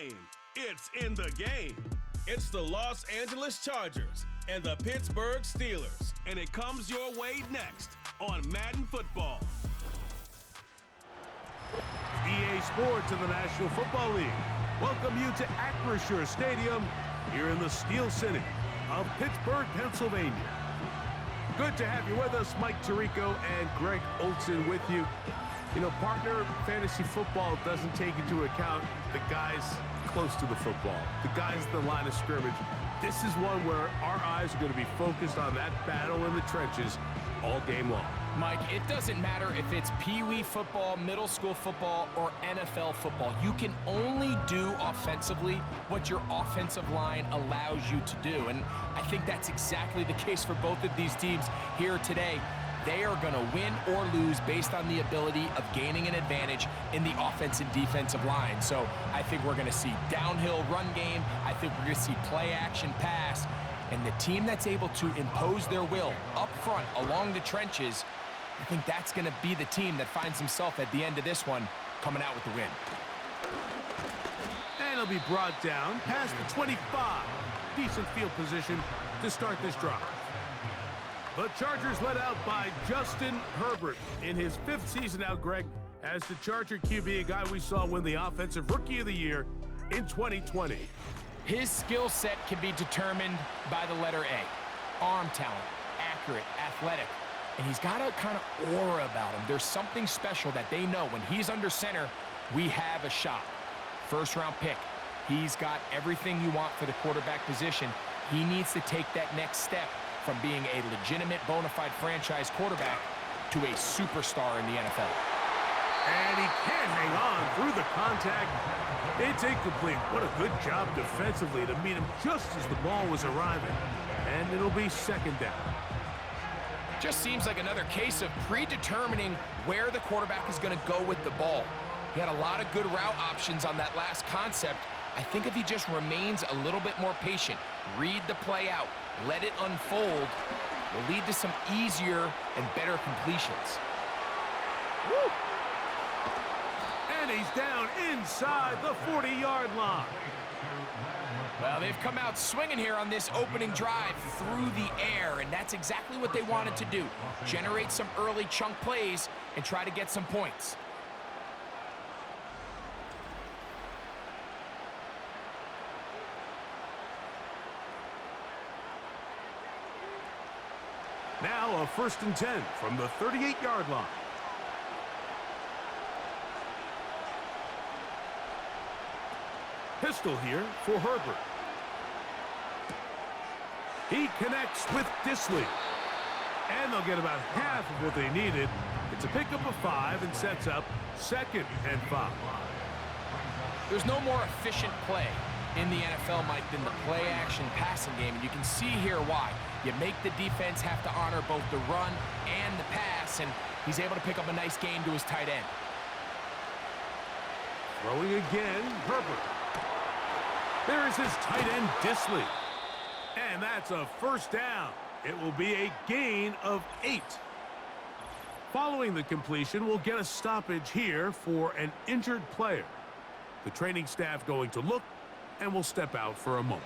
game. It's in the game. It's the Los Angeles Chargers and the Pittsburgh Steelers. And it comes your way next on Madden Football. EA Sports and the National Football League welcome you to Acrisure Stadium here in the Steel City of Pittsburgh, Pennsylvania. Good to have you with us. Mike Tirico and Greg Olson with you. You know, partner, fantasy football doesn't take into account the guys close to the football, the guys at the line of scrimmage. This is one where our eyes are going to be focused on that battle in the trenches all game long. Mike, it doesn't matter if it's Pee-wee football, middle school football, or NFL football. You can only do offensively what your offensive line allows you to do. And I think that's exactly the case for both of these teams here today. They are going to win or lose based on the ability of gaining an advantage in the offense and defensive line. So I think we're going to see downhill run game. I think we're going to see play action pass. And the team that's able to impose their will up front along the trenches, I think that's going to be the team that finds himself at the end of this one coming out with the win. And it'll be brought down past the 25. Decent field position to start this drive. The Chargers led out by Justin Herbert in his 5th season out, Greg, as the Charger QB, a guy we saw win the Offensive Rookie of the Year in 2020. His skill set can be determined by the letter A. Arm talent, accurate, athletic. And he's got a kind of aura about him. There's something special that they know when he's under center, we have a shot. First-round pick. He's got everything you want for the quarterback position. He needs to take that next step from being a legitimate, bona fide franchise quarterback to a superstar in the NFL. And he can't hang on through the contact. It's incomplete. What a good job defensively to meet him just as the ball was arriving. And it'll be second down. Just seems like another case of predetermining where the quarterback is going to go with the ball. He had a lot of good route options on that last concept. I think if he just remains a little bit more patient, read the play out, let it unfold, will lead to some easier and better completions. Woo! And he's down inside the 40-yard line. Well, they've come out swinging here on this opening drive through the air, and that's exactly what they wanted to do. Generate some early chunk plays and try to get some points. Now a 1st and 10 from the 38-yard line. Pistol here for Herbert. He connects with Disley. And they'll get about half of what they needed. It's a pickup of 5 and sets up 2nd and 5. There's no more efficient play in the NFL, Mike, than the play-action passing game. And you can see here why. You make the defense have to honor both the run and the pass, and he's able to pick up a nice gain to his tight end. Throwing again, Herbert. There is his tight end, Disley. And that's a 1st down. It will be a gain of 8. Following the completion, we'll get a stoppage here for an injured player. The training staff going to look, and we'll step out for a moment.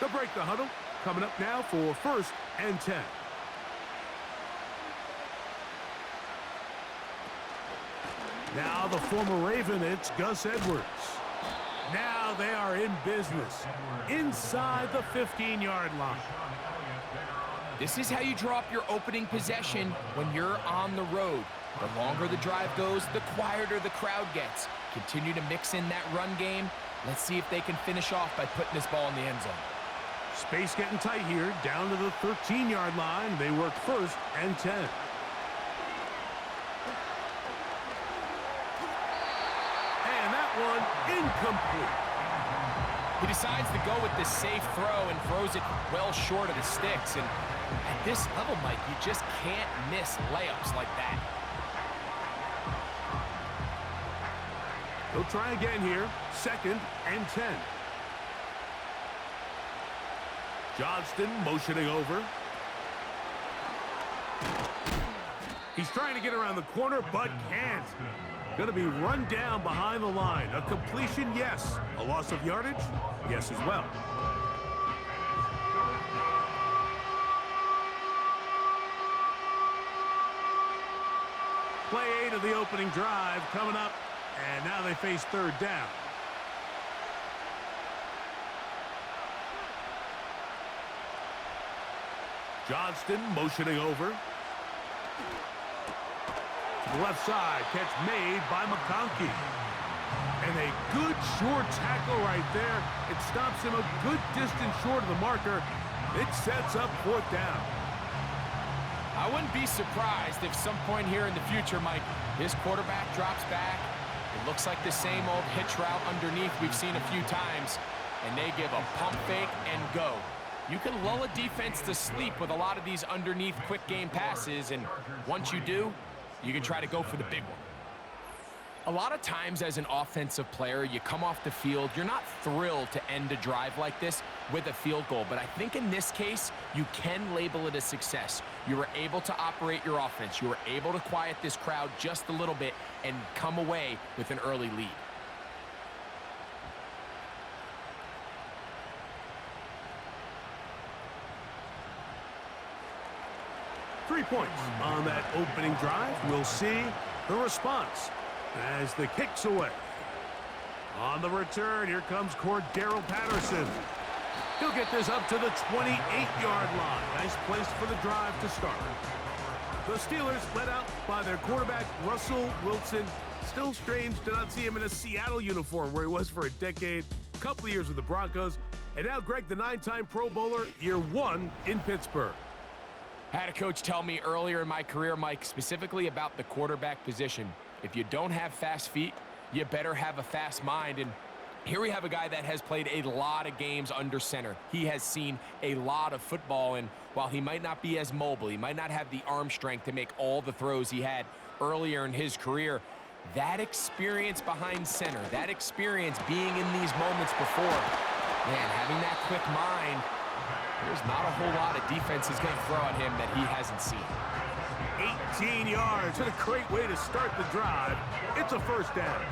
To break the huddle, coming up now for 1st and 10. Now the former Raven, it's Gus Edwards. Now they are in business inside the 15-yard line. This is how you draw up your opening possession when you're on the road. The longer the drive goes, the quieter the crowd gets. Continue to mix in that run game. Let's see if they can finish off by putting this ball in the end zone. Space getting tight here, down to the 13-yard line. They work 1st and 10. And that one incomplete. He decides to go with the safe throw and throws it well short of the sticks. And at this level, Mike, you just can't miss layups like that. He'll try again here. 2nd and 10. Johnston motioning over. He's trying to get around the corner, but can't. Going to be run down behind the line. A completion, yes. A loss of yardage, yes as well. Play 8 of the opening drive coming up, and now they face 3rd down. Johnston motioning over. To the left side, catch made by McConkey. And a good short tackle right there. It stops him a good distance short of the marker. It sets up 4th down. I wouldn't be surprised if some point here in the future, Mike, his quarterback drops back. It looks like the same old hitch route underneath we've seen a few times, and they give a pump fake and go. You can lull a defense to sleep with a lot of these underneath quick game passes, and once you do, you can try to go for the big one. A lot of times as an offensive player, you come off the field, you're not thrilled to end a drive like this with a field goal, but I think in this case, you can label it a success. You were able to operate your offense. You were able to quiet this crowd just a little bit and come away with an early lead. Three points on that opening drive. We'll see the response as the kick's away. On the return, here comes Cordero Patterson. He'll get this up to the 28-yard line. Nice place for the drive to start. The Steelers led out by their quarterback, Russell Wilson. Still strange to not see him in a Seattle uniform where he was for a decade, a couple of years with the Broncos. And now Greg, the 9-time Pro Bowler, year 1 in Pittsburgh. I had a coach tell me earlier in my career, Mike, specifically about the quarterback position. If you don't have fast feet, you better have a fast mind. And here we have a guy that has played a lot of games under center. He has seen a lot of football, and while he might not be as mobile, he might not have the arm strength to make all the throws he had earlier in his career, that experience behind center, that experience being in these moments before, man, having that quick mind, there's not a whole lot of defense is going to throw at him that he hasn't seen. 18 yards, and a great way to start the drive. It's a 1st down.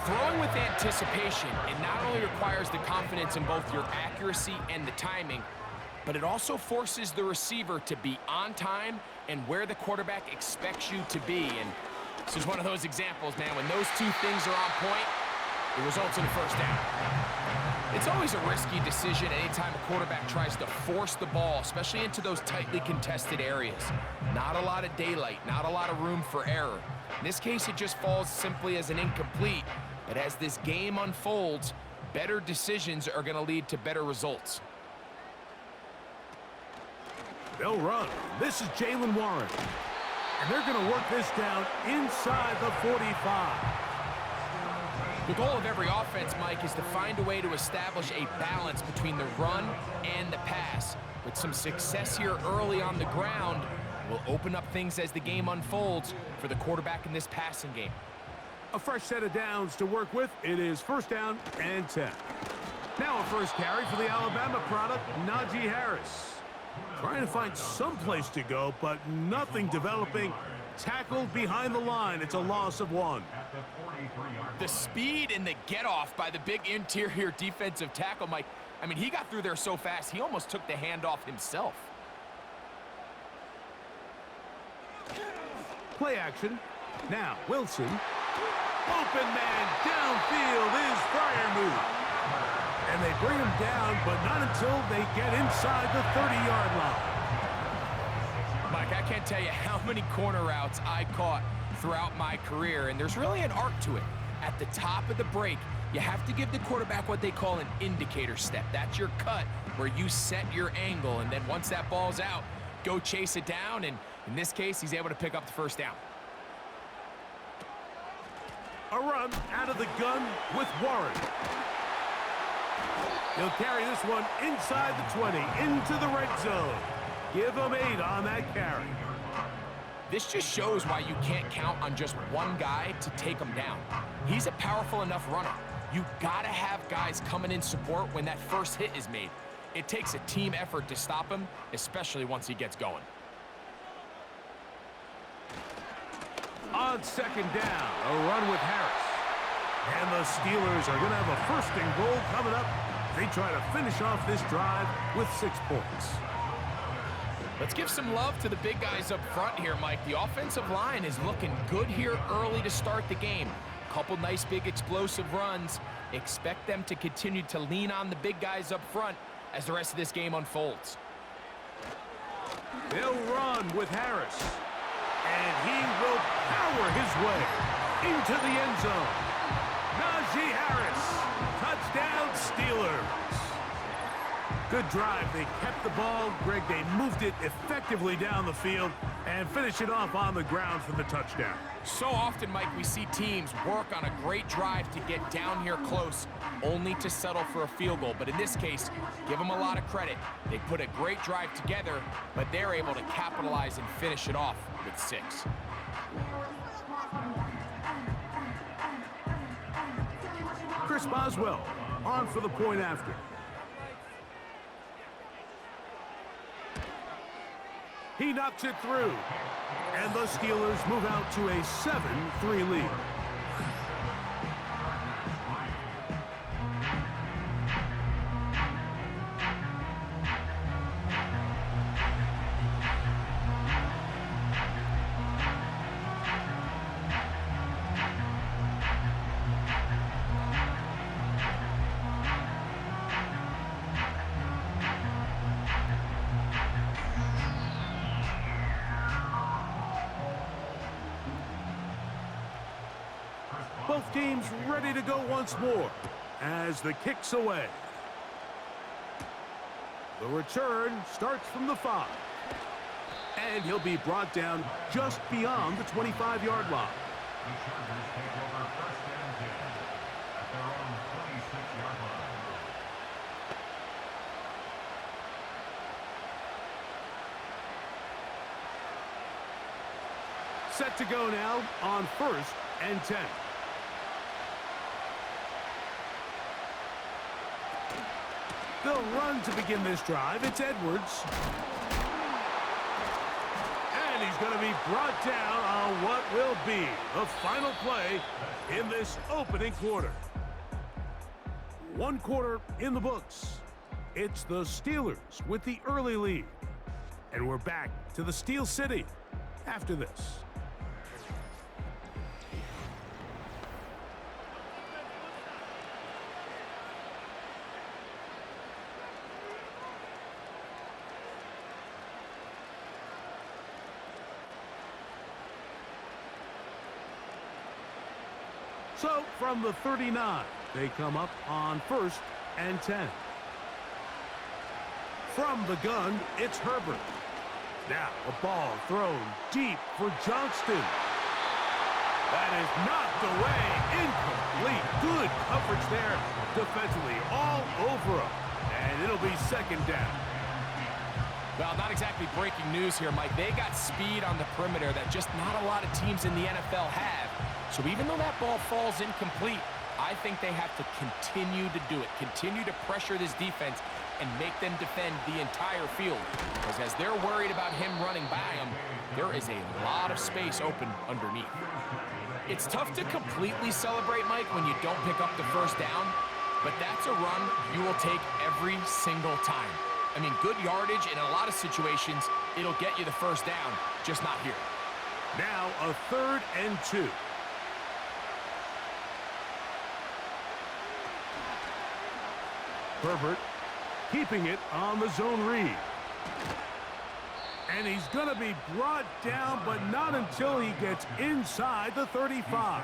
Throwing with anticipation, it not only requires the confidence in both your accuracy and the timing, but it also forces the receiver to be on time and where the quarterback expects you to be. And this is one of those examples, man. When those two things are on point, it results in a 1st down. It's always a risky decision anytime a quarterback tries to force the ball, especially into those tightly contested areas. Not a lot of daylight, not a lot of room for error. In this case, it just falls simply as an incomplete. But as this game unfolds, better decisions are going to lead to better results. They'll run. This is Jaylen Warren. And they're going to work this down inside the 45. The goal of every offense, Mike, is to find a way to establish a balance between the run and the pass. With some success here early on the ground, will open up things as the game unfolds for the quarterback in this passing game. A fresh set of downs to work with. It is 1st down and 10. Now a first carry for the Alabama product, Najee Harris. Trying to find some place to go, but nothing developing. Tackled behind the line. It's a loss of 1. The speed and the get-off by the big interior defensive tackle, Mike. I mean, he got through there so fast, he almost took the handoff himself. Play action. Now, Wilson. Open man downfield is Freiermuth. And they bring him down, but not until they get inside the 30-yard line. Mike, I can't tell you how many corner routes I caught throughout my career, and there's really an art to it. At the top of the break, you have to give the quarterback what they call an indicator step. That's your cut where you set your angle, and then once that ball's out, go chase it down, and in this case, he's able to pick up the 1st down. A run out of the gun with Warren. He'll carry this one inside the 20, into the red zone. Give him 8 on that carry. This just shows why you can't count on just one guy to take him down. He's a powerful enough runner. You gotta have guys coming in support when that first hit is made. It takes a team effort to stop him, especially once he gets going. On second down, a run with Harris. And the Steelers are going to have a first and goal coming up. They try to finish off this drive with 6 points. Let's give some love to the big guys up front here, Mike. The offensive line is looking good here early to start the game. Couple nice big explosive runs. Expect them to continue to lean on the big guys up front as the rest of this game unfolds. They'll run with Harris. And he will power his way into the end zone. Najee Harris, touchdown Steelers. Good drive. They kept the ball. Greg, they moved it effectively down the field and finish it off on the ground for the touchdown. So often, Mike, we see teams work on a great drive to get down here close, only to settle for a field goal. But in this case, give them a lot of credit. They put a great drive together, but they're able to capitalize and finish it off with 6. Chris Boswell on for the point after. He knocks it through. And the Steelers move out to a 7-3 lead. Both teams ready to go once more as the kick's away. The return starts from the 5. And he'll be brought down just beyond the 25-yard line. Set to go now on 1st and 10. They'll run to begin this drive. It's Edwards. And he's going to be brought down on what will be the final play in this opening quarter. 1 quarter in the books. It's the Steelers with the early lead. And we're back to the Steel City after this. So, from the 39, they come up on 1st and 10. From the gun, it's Herbert. Now, a ball thrown deep for Johnston. That is knocked away, incomplete. Good coverage there defensively, all over him. And it'll be 2nd down. Well, not exactly breaking news here, Mike. They got speed on the perimeter that just not a lot of teams in the NFL have. So even though that ball falls incomplete, I think they have to continue to do it. Continue to pressure this defense and make them defend the entire field. Because as they're worried about him running by them, there is a lot of space open underneath. It's tough to completely celebrate, Mike, when you don't pick up the 1st down. But that's a run you will take every single time. I mean, good yardage in a lot of situations, it'll get you the 1st down, just not here. Now a 3rd and 2. Herbert keeping it on the zone read. And he's going to be brought down, but not until he gets inside the 35.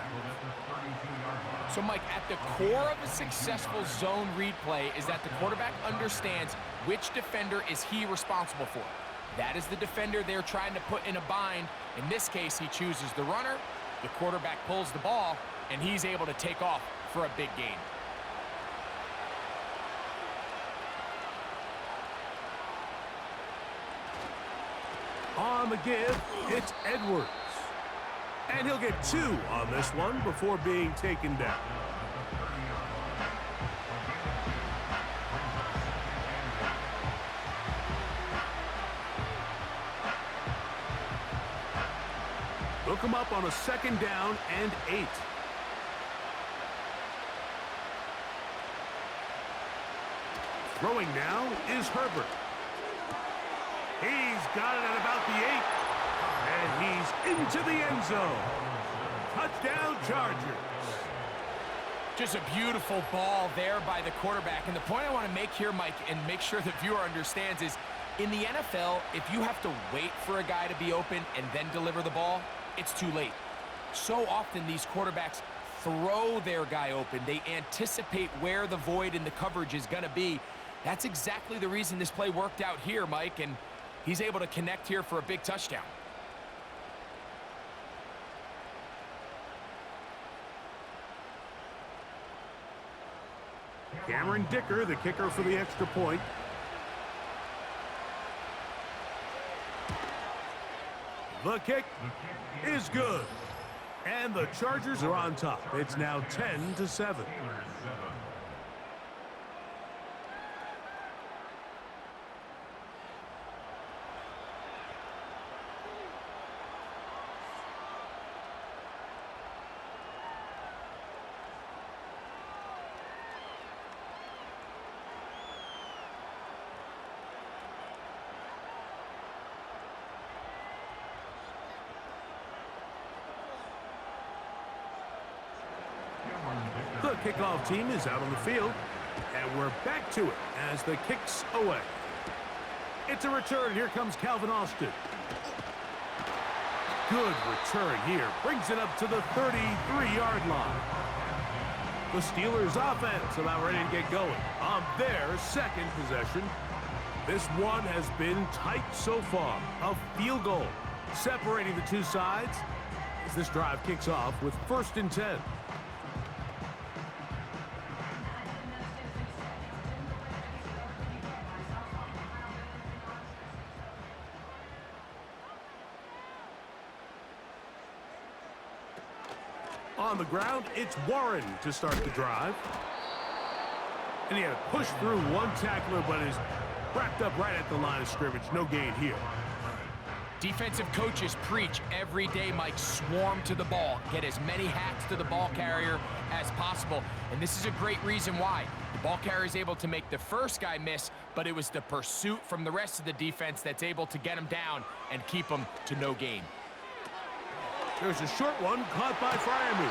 So, Mike, at the core of a successful zone read play is that the quarterback understands which defender is he responsible for. That is the defender they're trying to put in a bind. In this case, he chooses the runner, the quarterback pulls the ball, and he's able to take off for a big gain. On the give, it's Edwards. And he'll get 2 on this one before being taken down. They'll come up on a 2nd down and 8. Throwing now is Herbert. He's got it at about the 8. And he's into the end zone. Touchdown, Chargers. Just a beautiful ball there by the quarterback. And the point I want to make here, Mike, and make sure the viewer understands is, in the NFL, if you have to wait for a guy to be open and then deliver the ball, it's too late. So often these quarterbacks throw their guy open. They anticipate where the void in the coverage is going to be. That's exactly the reason this play worked out here, Mike, and he's able to connect here for a big touchdown. Cameron Dicker, the kicker for the extra point. The kick is good. And the Chargers are on top. It's now 10-7. The kickoff team is out on the field, and we're back to it as the kick's away. It's a return. Here comes Calvin Austin. Good return here. Brings it up to the 33-yard line. The Steelers' offense about ready to get going on their 2nd possession. This one has been tight so far. A field goal separating the two sides as this drive kicks off with 1st and 10. On the ground, it's Warren to start the drive. And he had to push through one tackler, but is wrapped up right at the line of scrimmage. No gain here. Defensive coaches preach every day, Mike, swarm to the ball. Get as many hats to the ball carrier as possible. And this is a great reason why. The ball carrier is able to make the first guy miss, but it was the pursuit from the rest of the defense that's able to get him down and keep him to no gain. There's a short one caught by Fryermuth.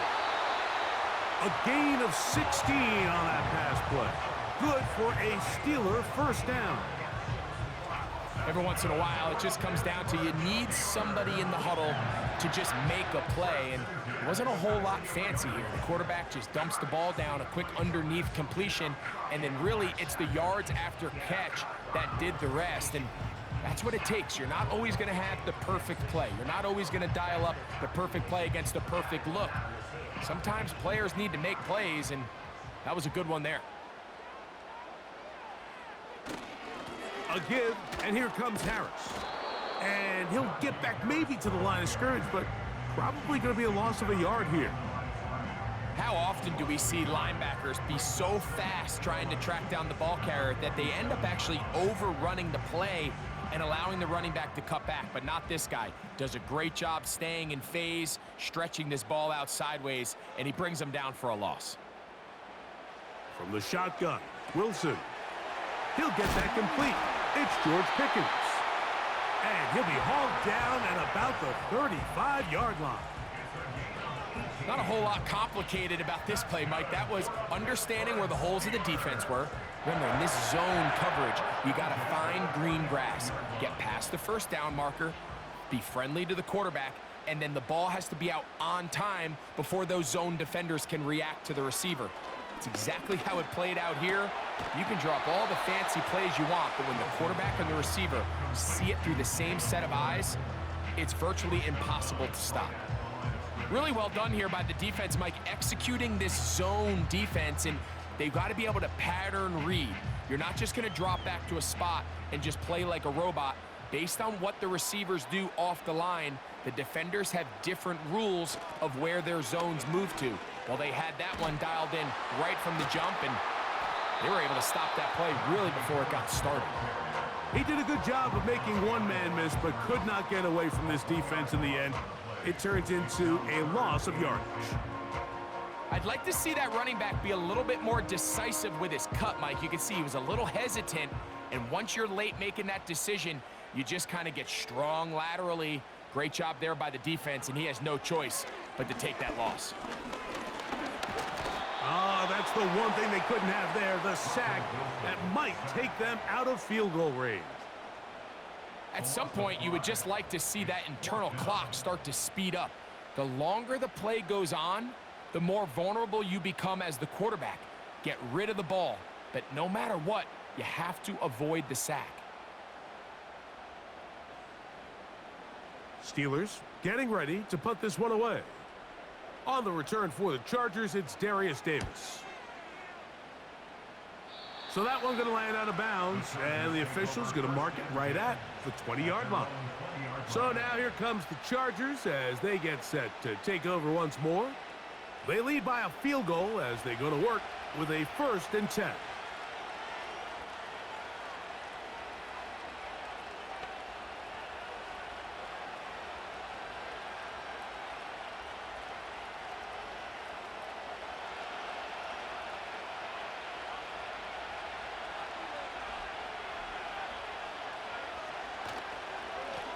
A gain of 16 on that pass play. Good for a Steeler 1st down. Every once in a while, it just comes down to you need somebody in the huddle to just make a play, and it wasn't a whole lot fancy here. The quarterback just dumps the ball down, a quick underneath completion, and then really it's the yards after catch that did the rest, and that's what it takes. You're not always going to have the perfect play. You're not always going to dial up the perfect play against the perfect look. Sometimes players need to make plays, and that was a good one there. A give, and here comes Harris. And he'll get back maybe to the line of scrimmage, but probably going to be a loss of a yard here. How often do we see linebackers be so fast trying to track down the ball carrier that they end up actually overrunning the play and allowing the running back to cut back? But not this guy. Does a great job staying in phase, stretching this ball out sideways, and he brings them down for a loss. From the shotgun, Wilson. He'll get that complete. It's George Pickens. And he'll be hauled down at about the 35-yard line. Not a whole lot complicated about this play, Mike. That was understanding where the holes of the defense were. Remember, in this zone coverage, you got to find green grass, get past the 1st down marker, be friendly to the quarterback, and then the ball has to be out on time before those zone defenders can react to the receiver. It's exactly how it played out here. You can drop all the fancy plays you want, but when the quarterback and the receiver see it through the same set of eyes, it's virtually impossible to stop. Really well done here by the defense, Mike, executing this zone defense, and they've got to be able to pattern read. You're not just going to drop back to a spot and just play like a robot. Based on what the receivers do off the line, the defenders have different rules of where their zones move to. Well, they had that one dialed in right from the jump, and they were able to stop that play really before it got started. He did a good job of making one man miss, but could not get away from this defense in the end. It turns into a loss of yardage. I'd like to see that running back be a little bit more decisive with his cut, Mike. You can see he was a little hesitant, and once you're late making that decision, you just kind of get strong laterally. Great job there by the defense, and he has no choice but to take that loss. Ah, that's the one thing they couldn't have there, the sack that might take them out of field goal range. At some point, you would just like to see that internal clock start to speed up. The longer the play goes on, the more vulnerable you become as the quarterback. Get rid of the ball, but no matter what, you have to avoid the sack. Steelers getting ready to put this one away. On the return for the Chargers, it's Darius Davis. So that one going to land out of bounds, and the official's going to mark it right at the 20-yard line. So now here comes the Chargers as they get set to take over once more. They lead by a field goal as they go to work with a 1st and 10.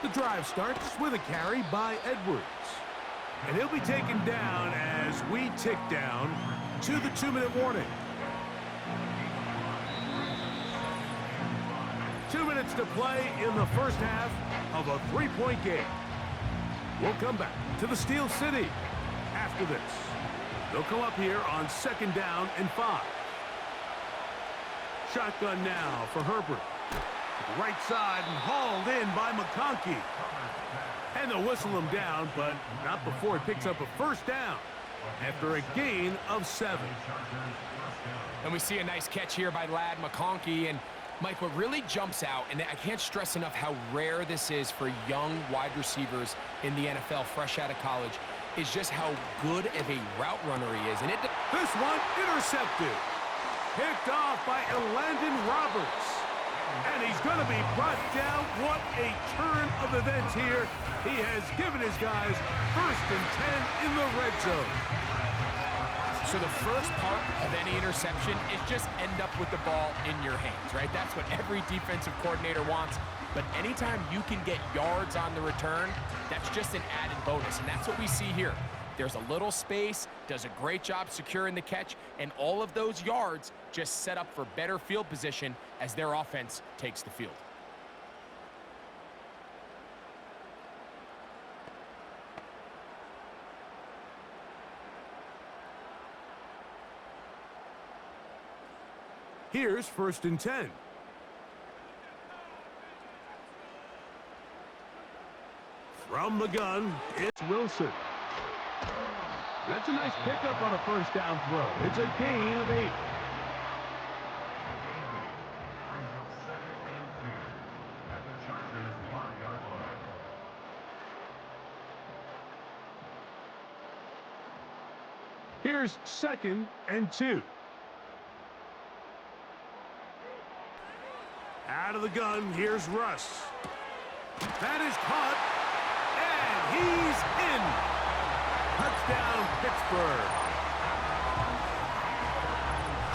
The drive starts with a carry by Edwards. And he'll be taken down as we tick down to the 2-minute warning. 2 minutes to play in the first half of a 3-point game. We'll come back to the Steel City after this. They'll come up here on 2nd down and 5. Shotgun now for Herbert. Right side and hauled in by McConkey. And they'll whistle him down, but not before he picks up a 1st down after a gain of 7. And we see a nice catch here by Lad McConkey. And Mike, what really jumps out, and I can't stress enough how rare this is for young wide receivers in the NFL fresh out of college, is just how good of a route runner he is. And this one intercepted. Picked off by Elandon Roberts. And he's going to be brought down. What a turn of events here. He has given his guys 1st and 10 in the red zone. So the first part of any interception is just end up with the ball in your hands, right? That's what every defensive coordinator wants. But anytime you can get yards on the return, that's just an added bonus. And that's what we see here. There's a little space, does a great job securing the catch, and all of those yards just set up for better field position as their offense takes the field. Here's 1st and 10. From the gun, it's Wilson. That's a nice pickup on a 1st down throw. It's a gain of 8. Here's 2nd and 2. Out of the gun, here's Russ. That is caught, and he's in. Touchdown, Pittsburgh.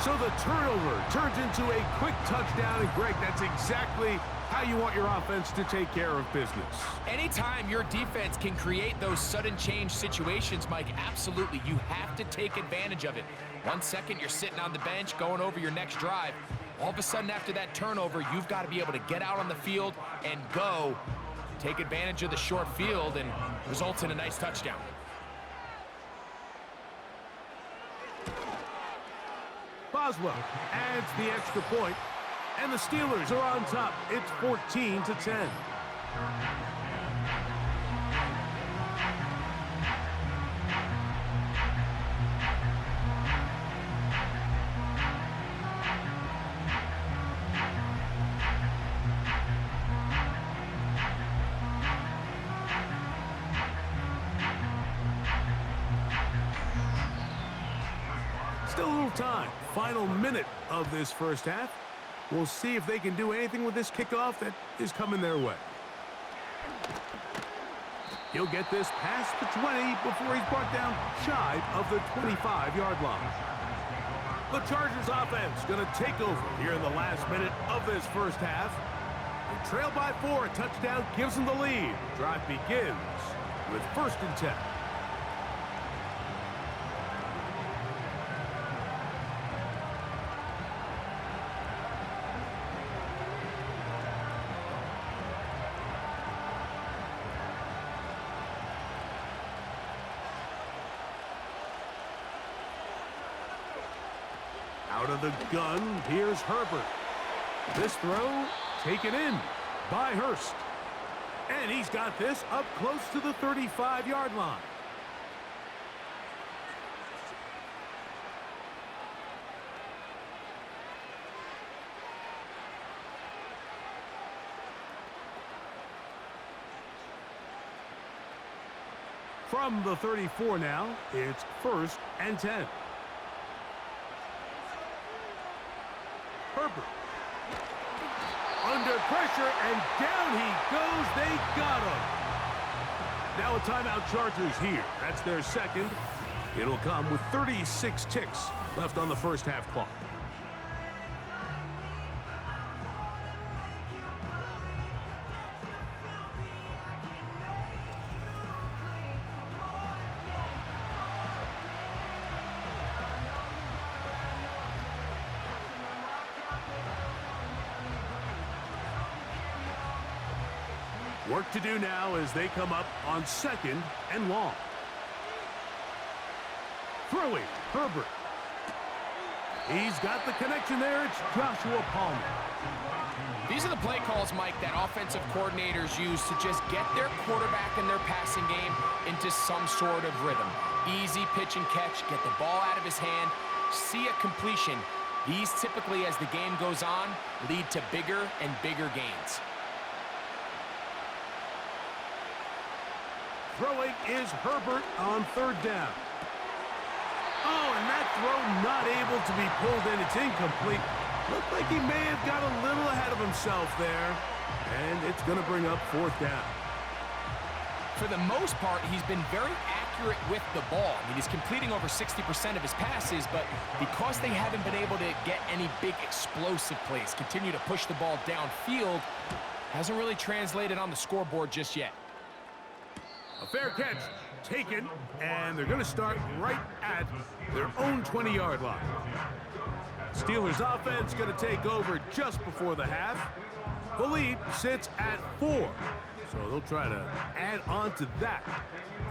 So the turnover turns into a quick touchdown, and Greg, that's exactly how you want your offense to take care of business. Anytime your defense can create those sudden change situations, Mike, absolutely, you have to take advantage of it. 1 second, you're sitting on the bench, going over your next drive. All of a sudden, after that turnover, you've got to be able to get out on the field and go. Take advantage of the short field, and results in a nice touchdown. Boswell adds the extra point, and the Steelers are on top. It's 14-10. Still a little time. Final minute of this first half. We'll see if they can do anything with this kickoff that is coming their way. He'll get this past the 20 before he's brought down shy of the 25-yard line. The Chargers offense going to take over here in the last minute of this first half. They trail by 4. A touchdown gives them the lead. Drive begins with 1st and 10. Out of the gun, here's Herbert. This throw taken in by Hurst. And he's got this up close to the 35-yard line. From the 34 now, it's 1st and 10. Herbert. Under pressure, and down he goes. They got him. Now a timeout Chargers here. That's their second. It'll come with 36 ticks left on the first half clock. Work to do now as they come up on 2nd and long. Throwing, Herbert. He's got the connection there. It's Joshua Palmer. These are the play calls, Mike, that offensive coordinators use to just get their quarterback and their passing game into some sort of rhythm. Easy pitch and catch, get the ball out of his hand, see a completion. These typically, as the game goes on, lead to bigger and bigger gains. Throwing is Herbert on 3rd down. Oh, and that throw not able to be pulled in. It's incomplete. Looked like he may have got a little ahead of himself there. And it's going to bring up 4th down. For the most part, he's been very accurate with the ball. I mean, he's completing over 60% of his passes, but because they haven't been able to get any big explosive plays, continue to push the ball downfield, hasn't really translated on the scoreboard just yet. A fair catch taken, and they're going to start right at their own 20-yard line. Steelers offense going to take over just before the half. The lead sits at 4, so they'll try to add on to that.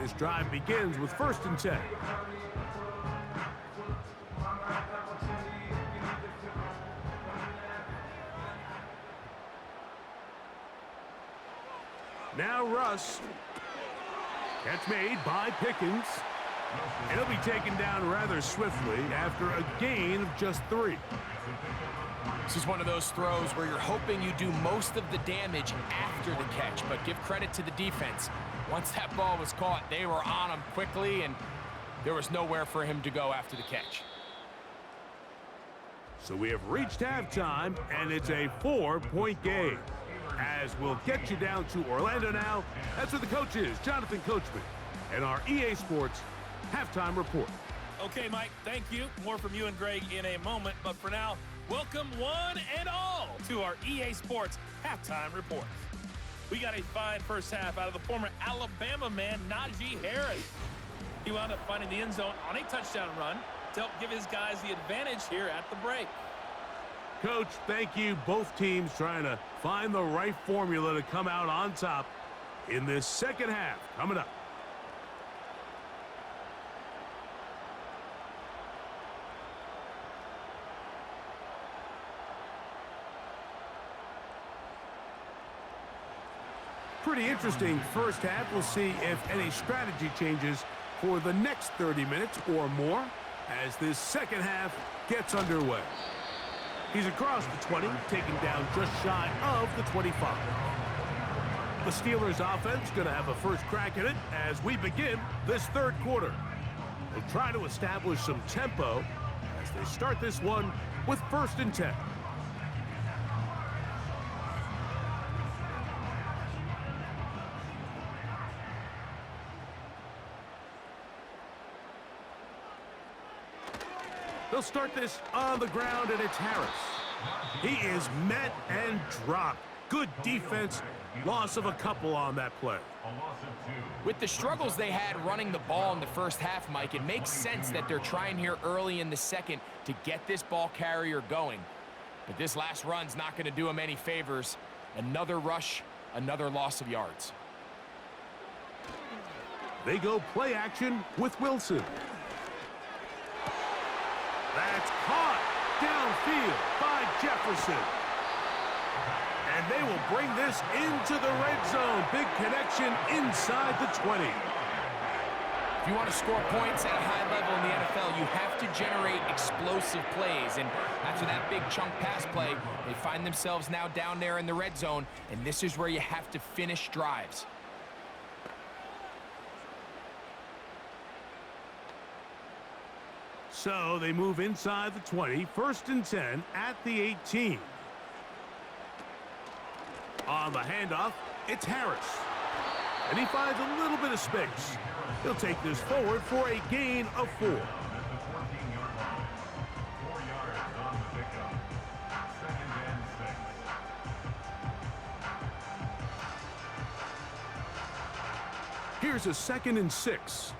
This drive begins with 1st and 10. Now Russ. Catch made by Pickens. And he'll be taken down rather swiftly after a gain of just 3. This is one of those throws where you're hoping you do most of the damage after the catch, but give credit to the defense. Once that ball was caught, they were on him quickly, and there was nowhere for him to go after the catch. So we have reached halftime, and it's a 4-point game. As we'll get you down to Orlando now. That's where the coach is, Jonathan Coachman, and our EA Sports halftime report. Okay, Mike, thank you. More from you and Greg in a moment. But for now, welcome one and all to our EA Sports halftime report. We got a fine first half out of the former Alabama man, Najee Harris. He wound up finding the end zone on a touchdown run to help give his guys the advantage here at the break. Coach, thank you. Both teams trying to find the right formula to come out on top in this second half. Coming up. Pretty interesting first half. We'll see if any strategy changes for the next 30 minutes or more as this second half gets underway. He's across the 20, taken down just shy of the 25. The Steelers offense going to have a first crack at it as we begin this third quarter. They'll try to establish some tempo They start this one with 1st and 10. They'll start this on the ground, and it's Harris. He is met and dropped. Good defense. Loss of a couple on that play. With the struggles they had running the ball in the first half, Mike, it makes sense that they're trying here early in the second to get this ball carrier going. But this last run's not going to do him any favors. Another rush, another loss of yards. They go play action with Wilson. That's caught downfield by Jefferson. And they will bring this into the red zone. Big connection inside the 20. If you want to score points at a high level in the NFL, you have to generate explosive plays. And after that big chunk pass play, they find themselves now down there in the red zone. And this is where you have to finish drives. So they move inside the 20, 1st and 10 at the 18. On the handoff, it's Harris. And he finds a little bit of space. He'll take this forward for a gain of 4. Here's a 2nd and 6.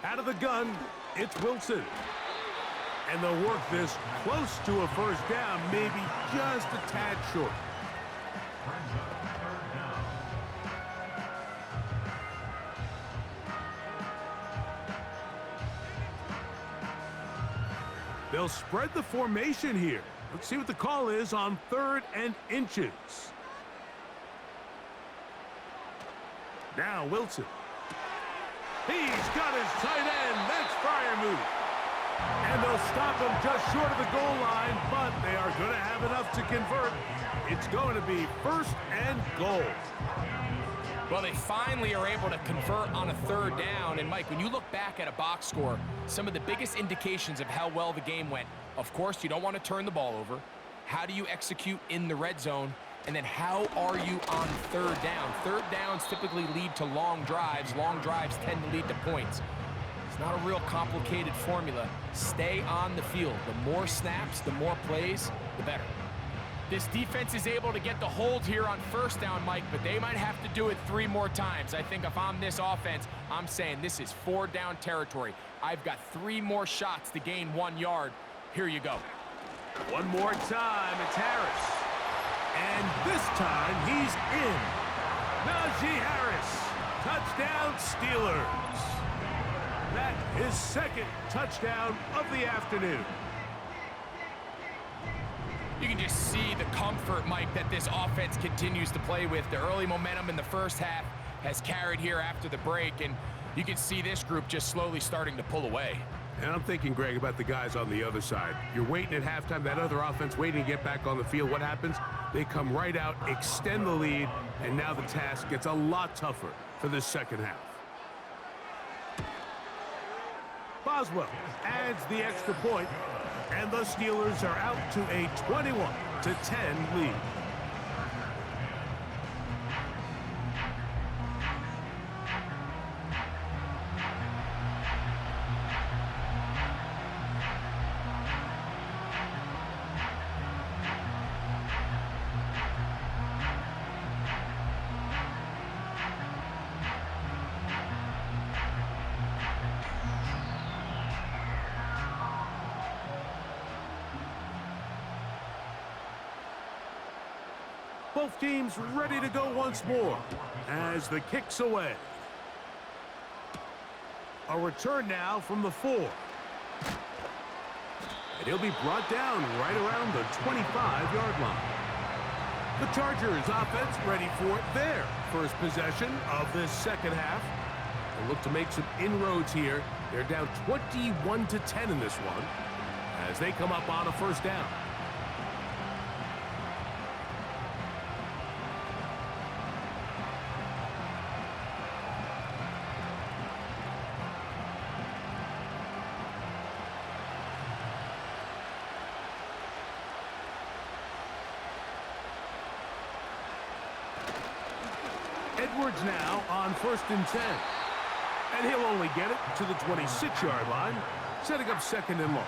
Out of the gun, it's Wilson. And they'll work this close to a 1st down, maybe just a tad short. They'll spread the formation here. Let's see what the call is on 3rd and inches. Now Wilson. He's got his tight end. That's Freiermuth. And they'll stop him just short of the goal line, but they are going to have enough to convert. It's going to be 1st and goal. Well, they finally are able to convert on a 3rd down. And, Mike, when you look back at a box score, some of the biggest indications of how well the game went, of course, you don't want to turn the ball over. How do you execute in the red zone? And then how are you on 3rd down? 3rd downs typically lead to long drives. Long drives tend to lead to points. It's not a real complicated formula. Stay on the field. The more snaps, the more plays, the better. This defense is able to get the hold here on 1st down, Mike, but they might have to do it 3 more times. I think if I'm this offense, I'm saying this is 4 down territory. I've got 3 more shots to gain 1 yard. Here you go. One more time, it's Harris. And this time, he's in. Najee Harris. Touchdown, Steelers. That is 2nd touchdown of the afternoon. You can just see the comfort, Mike, that this offense continues to play with. The early momentum in the first half has carried here after the break, and you can see this group just slowly starting to pull away. And I'm thinking, Greg, about the guys on the other side. You're waiting at halftime, that other offense waiting to get back on the field. What happens? They come right out, extend the lead, and now the task gets a lot tougher for this second half. Boswell adds the extra point, and the Steelers are out to a 21-10 lead. Both teams ready to go once more as the kick's away. A return now from the 4. And he'll be brought down right around the 25-yard line. The Chargers offense ready for their first possession of this second half. They look to make some inroads here. They're down 21-10 in this one as they come up on a 1st down. Edwards now on 1st and 10. And he'll only get it to the 26-yard line, setting up 2nd and long.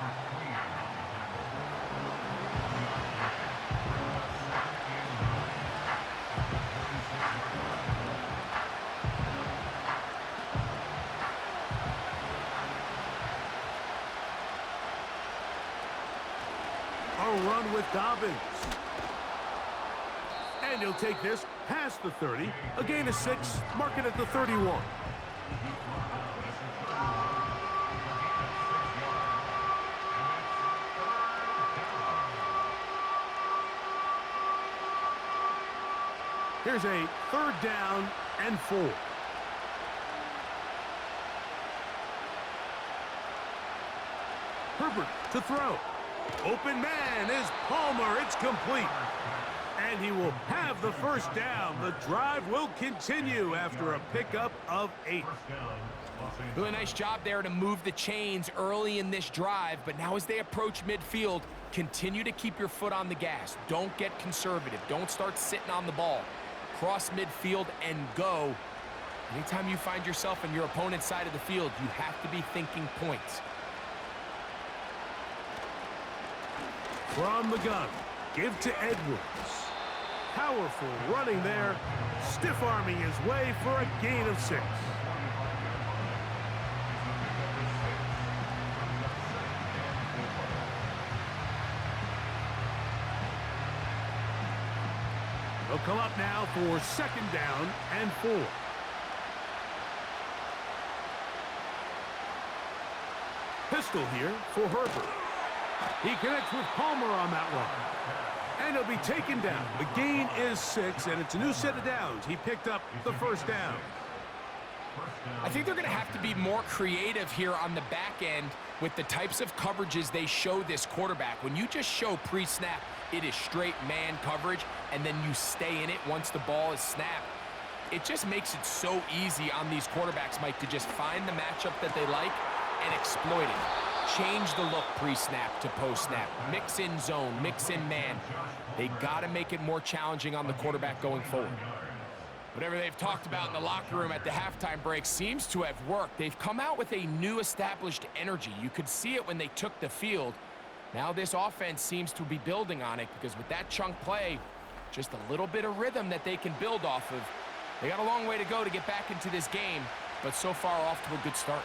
A run with Dobbins. And he'll take this past the 30, a gain of 6, mark it at the 31. Here's a 3rd down and 4. Herbert to throw. Open man is Palmer. It's complete. And he will have the 1st down. The drive will continue after a pickup of 8. Really nice job there to move the chains early in this drive, but now as they approach midfield, continue to keep your foot on the gas. Don't get conservative. Don't start sitting on the ball. Cross midfield and go. Anytime you find yourself on your opponent's side of the field, you have to be thinking points. From the gun, give to Edwards. Powerful running there, stiff-arming his way for a gain of 6. They'll come up now for 2nd down and 4. Pistol here for Herbert. He connects with Palmer on that one. And he'll be taken down. The gain is 6, and it's a new set of downs. He picked up the 1st down. I think they're going to have to be more creative here on the back end with the types of coverages they show this quarterback. When you just show pre-snap, it is straight man coverage, and then you stay in it once the ball is snapped. It just makes it so easy on these quarterbacks, Mike, to just find the matchup that they like and exploit it. Change the look pre-snap to post-snap. Mix in zone, mix in man. They got to make it more challenging on the quarterback going forward. Whatever they've talked about in the locker room at the halftime break seems to have worked. They've come out with a new established energy. You could see it when they took the field. Now this offense seems to be building on it because with that chunk play, just a little bit of rhythm that they can build off of. They got a long way to go to get back into this game, but so far off to a good start.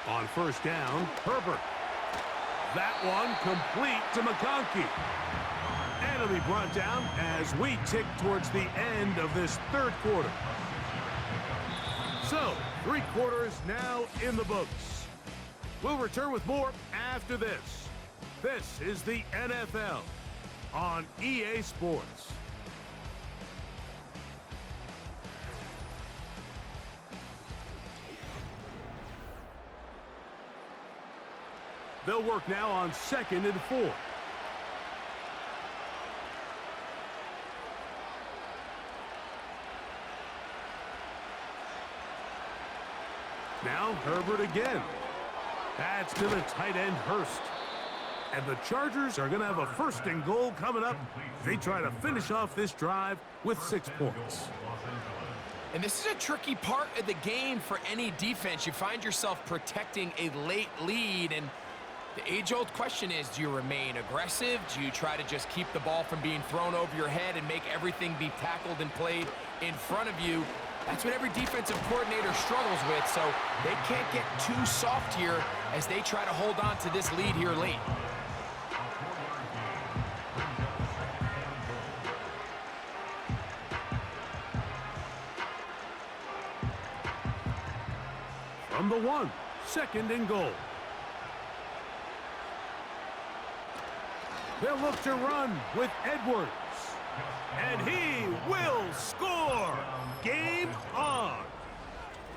On 1st down, Herbert. That one complete to McConkey. And it'll be brought down as we tick towards the end of this 3rd quarter. So, 3 quarters now in the books. We'll return with more after this. This is the NFL on EA Sports. They'll work now on 2nd and 4. Now Herbert again. That's to the tight end Hurst. And the Chargers are going to have a 1st and goal coming up. They try to finish off this drive with 6 points. And this is a tricky part of the game for any defense. You find yourself protecting a late lead, and the age-old question is, do you remain aggressive? Do you try to just keep the ball from being thrown over your head and make everything be tackled and played in front of you? That's what every defensive coordinator struggles with, so they can't get too soft here as they try to hold on to this lead here late. From the 1, 2nd and goal. They'll look to run with Edwards. And he will score! Game on!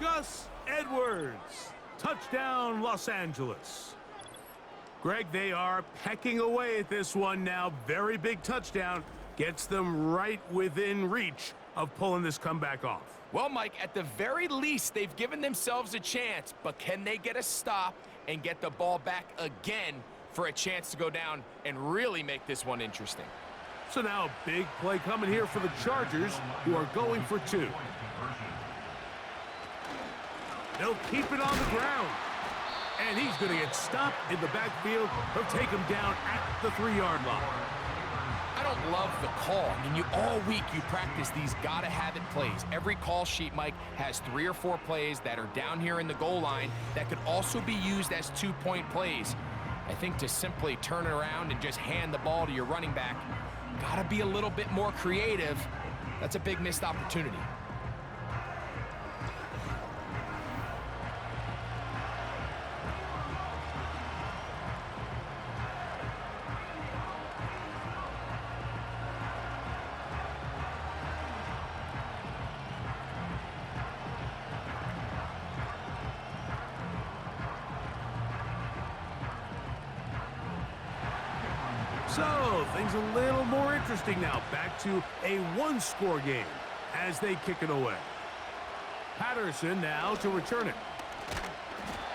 Gus Edwards. Touchdown, Los Angeles. Greg, they are pecking away at this one now. Very big touchdown. Gets them right within reach of pulling this comeback off. Well, Mike, at the very least, they've given themselves a chance, but can they get a stop and get the ball back again for a chance to go down and really make this one interesting. So now a big play coming here for the Chargers, who are going for 2. They'll keep it on the ground. And he's going to get stopped in the backfield. They'll take him down at the 3-yard line. I don't love the call. I mean, all week you practice these gotta-have-it plays. Every call sheet, Mike, has 3 or 4 plays that are down here in the goal line that could also be used as 2-point plays. I think to simply turn it around and just hand the ball to your running back, gotta be a little bit more creative. That's a big missed opportunity. So, things a little more interesting now. Back to a 1-score game as they kick it away. Patterson now to return it.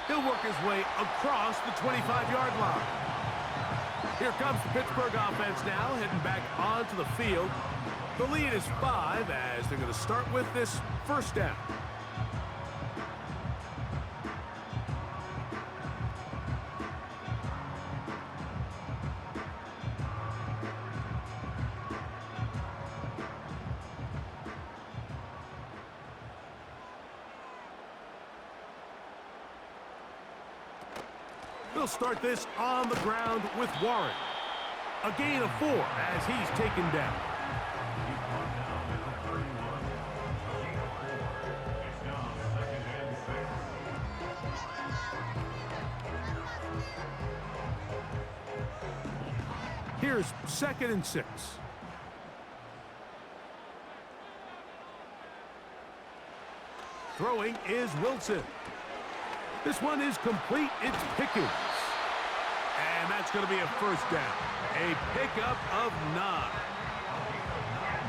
He'll work his way across the 25-yard line. Here comes the Pittsburgh offense now, heading back onto the field. The lead is 5 as they're going to start with this first down. They'll start this on the ground with Warren. A gain of 4 as he's taken down. Here's 2nd and 6. Throwing is Wilson. This one is complete. It's Pickens. And that's going to be a first down. A pickup of 9.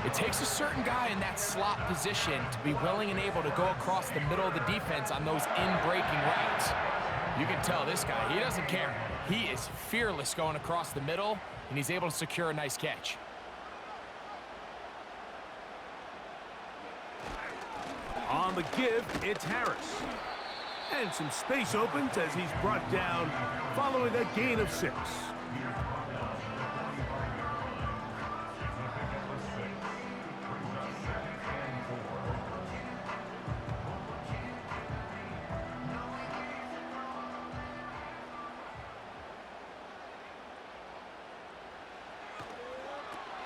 It takes a certain guy in that slot position to be willing and able to go across the middle of the defense on those in-breaking routes. You can tell this guy, he doesn't care. He is fearless going across the middle, and he's able to secure a nice catch. On the give, it's Harris. And some space opens as he's brought down following a gain of 6.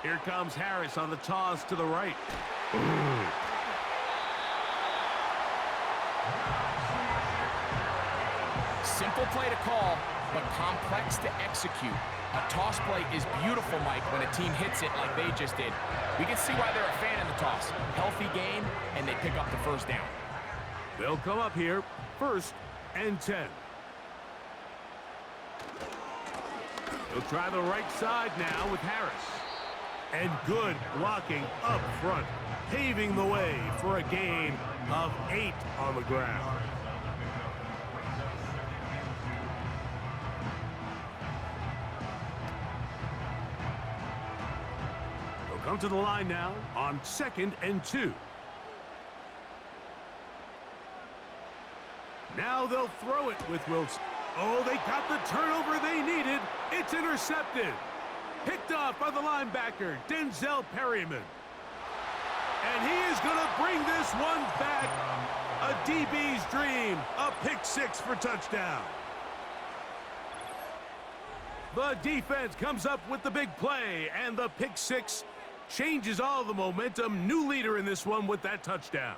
Here comes Harris on the toss to the right. Simple play to call, but complex to execute. A toss play is beautiful, Mike, when a team hits it like they just did. We can see why they're a fan of the toss. Healthy game, and they pick up the first down. They'll come up here, 1st and 10. He'll try the right side now with Harris. And good blocking up front, paving the way for a gain of 8 on the ground. Come to the line now on 2nd and 2. Now they'll throw it with Wilson. Oh, they got the turnover they needed. It's intercepted. Picked off by the linebacker, Denzel Perryman. And he is going to bring this one back. A DB's dream. A pick 6 for touchdown. The defense comes up with the big play, and the pick 6 changes all the momentum. New leader in this one with that touchdown.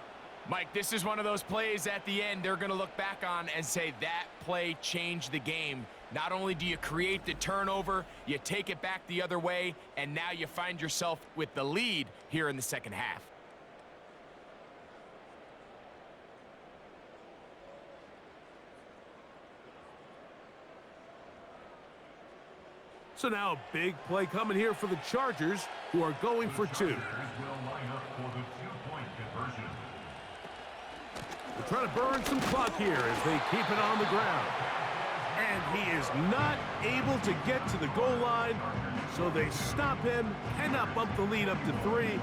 Mike, this is one of those plays at the end they're going to look back on and say that play changed the game. Not only do you create the turnover, you take it back the other way, and now you find yourself with the lead here in the second half. So now a big play coming here for the Chargers, who are going for 2. They're trying to burn some clock here as they keep it on the ground. And he is not able to get to the goal line, so they stop him, cannot bump the lead up to 3.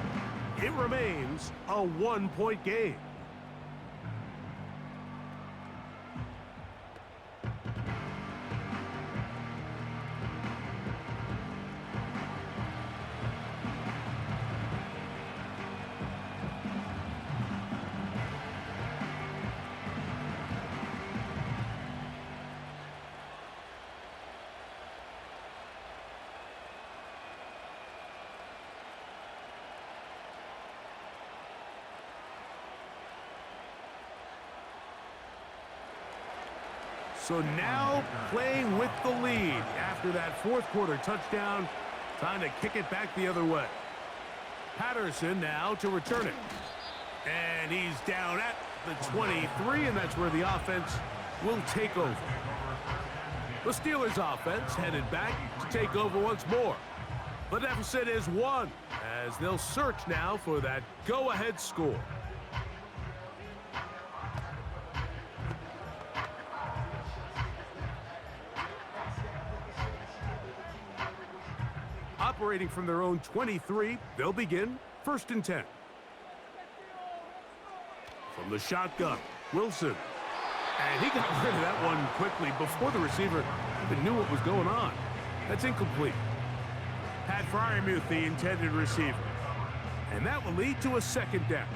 It remains a 1-point game. So now playing with the lead after that fourth quarter touchdown, time to kick it back the other way. Patterson now to return it. And he's down at the 23, and that's where the offense will take over. The Steelers offense headed back to take over once more. The deficit is 1 as they'll search now for that go-ahead score. Operating from their own 23, they'll begin 1st and 10. From the shotgun, Wilson. And he got rid of that one quickly before the receiver even knew what was going on. That's incomplete. Pat Freiermuth, the intended receiver. And that will lead to a 2nd down.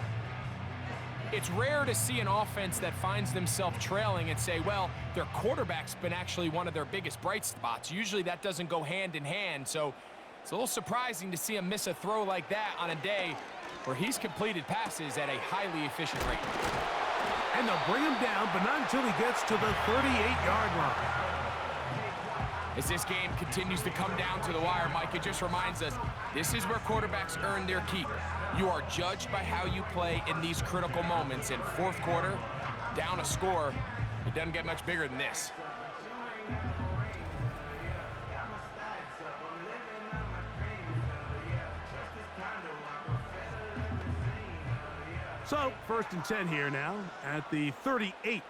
It's rare to see an offense that finds themselves trailing and say, well, their quarterback's been actually one of their biggest bright spots. Usually that doesn't go hand in hand, so it's a little surprising to see him miss a throw like that on a day where he's completed passes at a highly efficient rate. And they'll bring him down, but not until he gets to the 38-yard line. As this game continues to come down to the wire, Mike, it just reminds us, this is where quarterbacks earn their keep. You are judged by how you play in these critical moments. In fourth quarter, down a score, it doesn't get much bigger than this. So, 1st and 10 here now at the 38.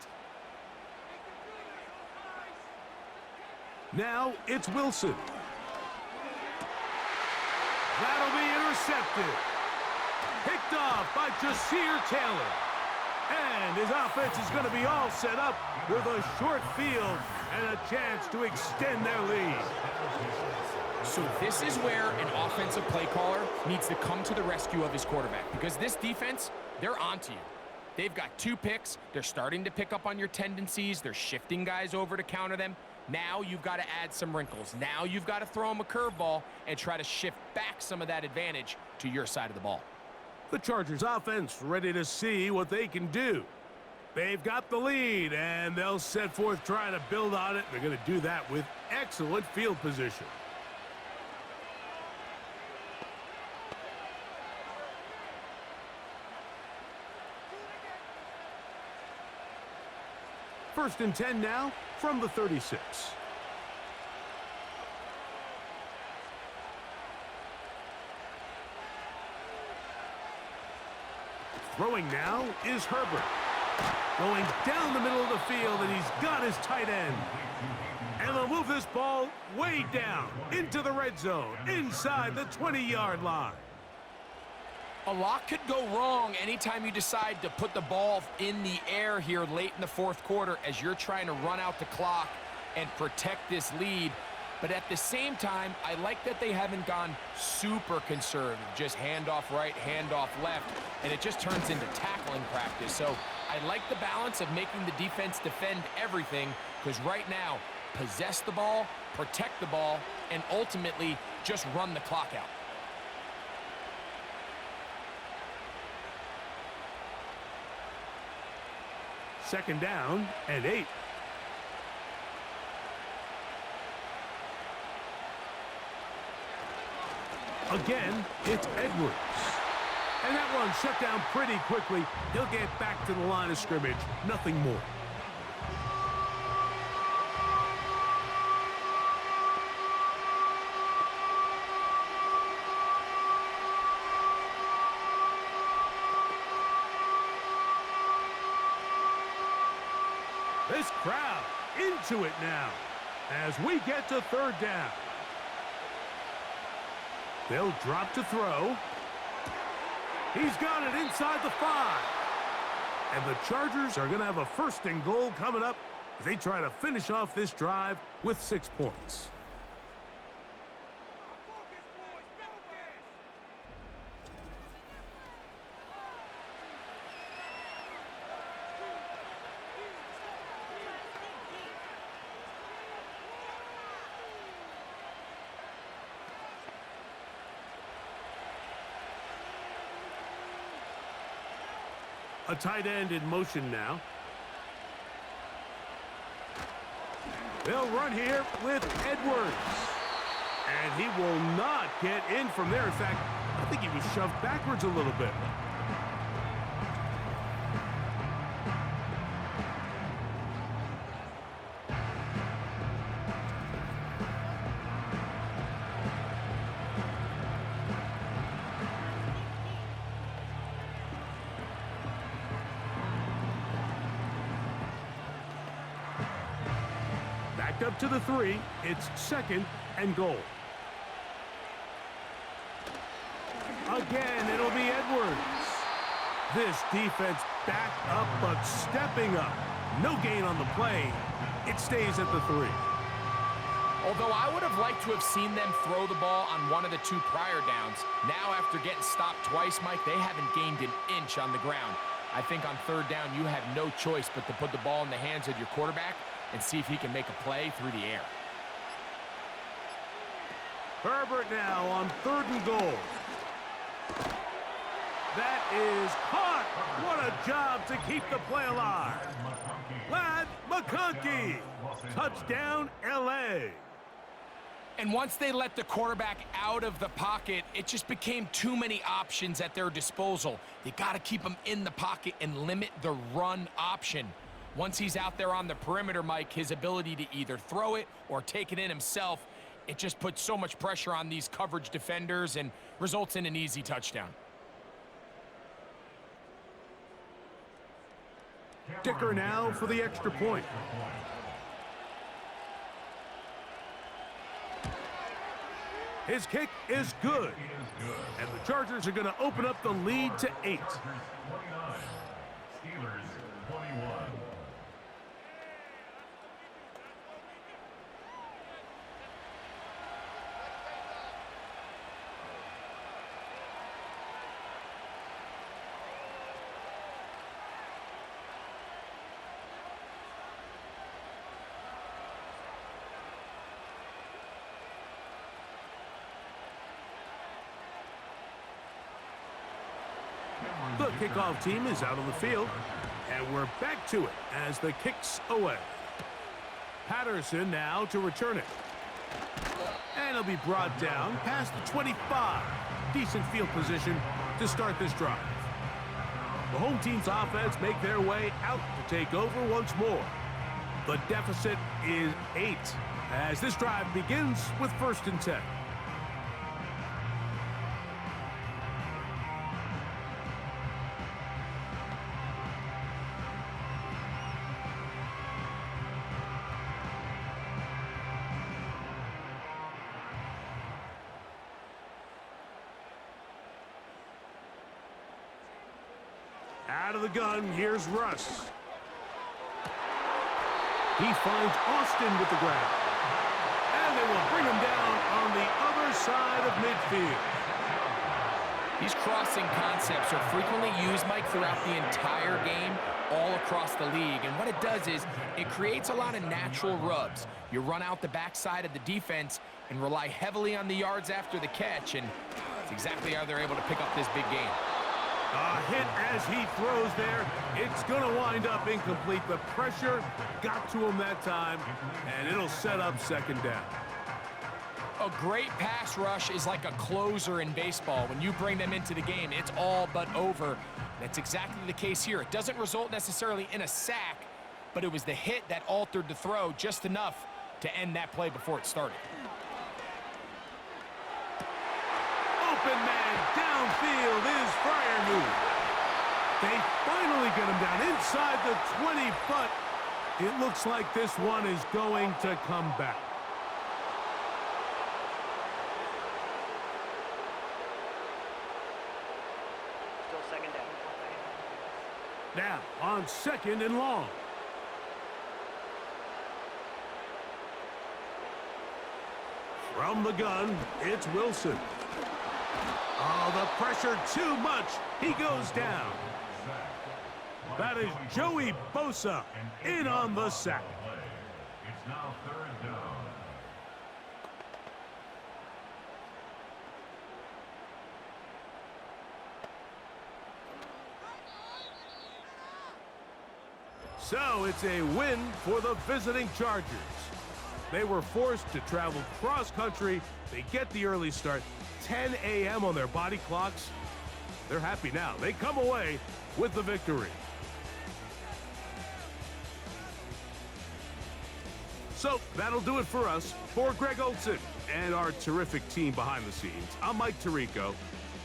Now it's Wilson. That'll be intercepted. Picked off by Jasir Taylor. And his offense is going to be all set up with a short field and a chance to extend their lead. So this is where an offensive play caller needs to come to the rescue of his quarterback, because this defense, they're onto you. They've got 2 picks. They're starting to pick up on your tendencies. They're shifting guys over to counter them. Now you've got to add some wrinkles. Now you've got to throw them a curveball and try to shift back some of that advantage to your side of the ball. The Chargers offense ready to see what they can do. They've got the lead, and they'll set forth trying to build on it. They're going to do that with excellent field position. First and 10 now from the 36. Throwing now is Herbert. Going down the middle of the field, and he's got his tight end. And they'll move this ball way down into the red zone, inside the 20-yard line. A lot could go wrong anytime you decide to put the ball in the air here late in the fourth quarter as you're trying to run out the clock and protect this lead. But at the same time, I like that they haven't gone super conservative, just handoff right, handoff left, and it just turns into tackling practice. So I like the balance of making the defense defend everything, because right now, possess the ball, protect the ball, and ultimately just run the clock out. Second down and 8. Again, it's Edwards. And that one shut down pretty quickly. He'll get back to the line of scrimmage. Nothing more. This crowd into it now. as we get to third down. They'll drop to throw. He's got it inside the 5. And the Chargers are going to have a 1st and goal coming up as they try to finish off this drive with 6 points. A tight end in motion now. They'll run here with Edwards. And he will not get in from there. In fact, I think he was shoved backwards a little bit. Up to the 3. It's 2nd and goal. Again, it'll be Edwards. This defense back up, but stepping up. No gain on the play. It stays at the 3. Although I would have liked to have seen them throw the ball on one of the 2 prior downs. Now, after getting stopped twice, Mike, they haven't gained an inch on the ground. I think on 3rd down, you have no choice but to put the ball in the hands of your quarterback and see if he can make a play through the air. Herbert now on 3rd and goal. That is caught. What a job to keep the play alive. Ladd McConkey. Touchdown, L.A. And once they let the quarterback out of the pocket, it just became too many options at their disposal. They got to keep him in the pocket and limit the run option. Once he's out there on the perimeter, Mike, his ability to either throw it or take it in himself, it just puts so much pressure on these coverage defenders and results in an easy touchdown. Dicker now for the extra point. His kick is good. And the Chargers are going to open up the lead to 8. The kickoff team is out on the field, and we're back to it as the kick's away. Patterson now to return it. And it'll be brought down past the 25. Decent field position to start this drive. The home team's offense make their way out to take over once more. The deficit is 8 as this drive begins with 1st and 10. Out of the gun, here's Russ. He finds Austin with the grab. And they will bring him down on the other side of midfield. These crossing concepts are frequently used, Mike, throughout the entire game, all across the league. And what it does is it creates a lot of natural rubs. You run out the backside of the defense and rely heavily on the yards after the catch, and that's exactly how they're able to pick up this big game. A hit as he throws there. It's going to wind up incomplete. The pressure got to him that time, and it'll set up 2nd down. A great pass rush is like a closer in baseball. When you bring them into the game, it's all but over. That's exactly the case here. It doesn't result necessarily in a sack, but it was the hit that altered the throw just enough to end that play before it started. Open man downfield is Freiermuth. They finally get him down inside the 20, but It looks like this one is going to come back. Still second down. Now on 2nd and long. From the gun, it's Wilson. Oh, the pressure too much. He goes down. That is Joey Bosa in on the sack. It's now 3rd down. So it's a win for the visiting Chargers. They were forced to travel cross-country. They get the early start, 10 a.m. on their body clocks. They're happy now. They come away with the victory. So that'll do it for us. For Greg Olson and our terrific team behind the scenes, I'm Mike Tirico.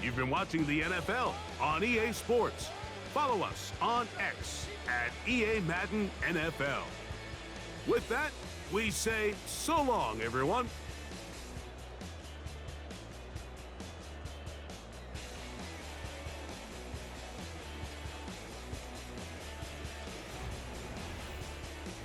You've been watching the NFL on EA Sports. Follow us on X at EA Madden NFL. With that, we say so long, everyone.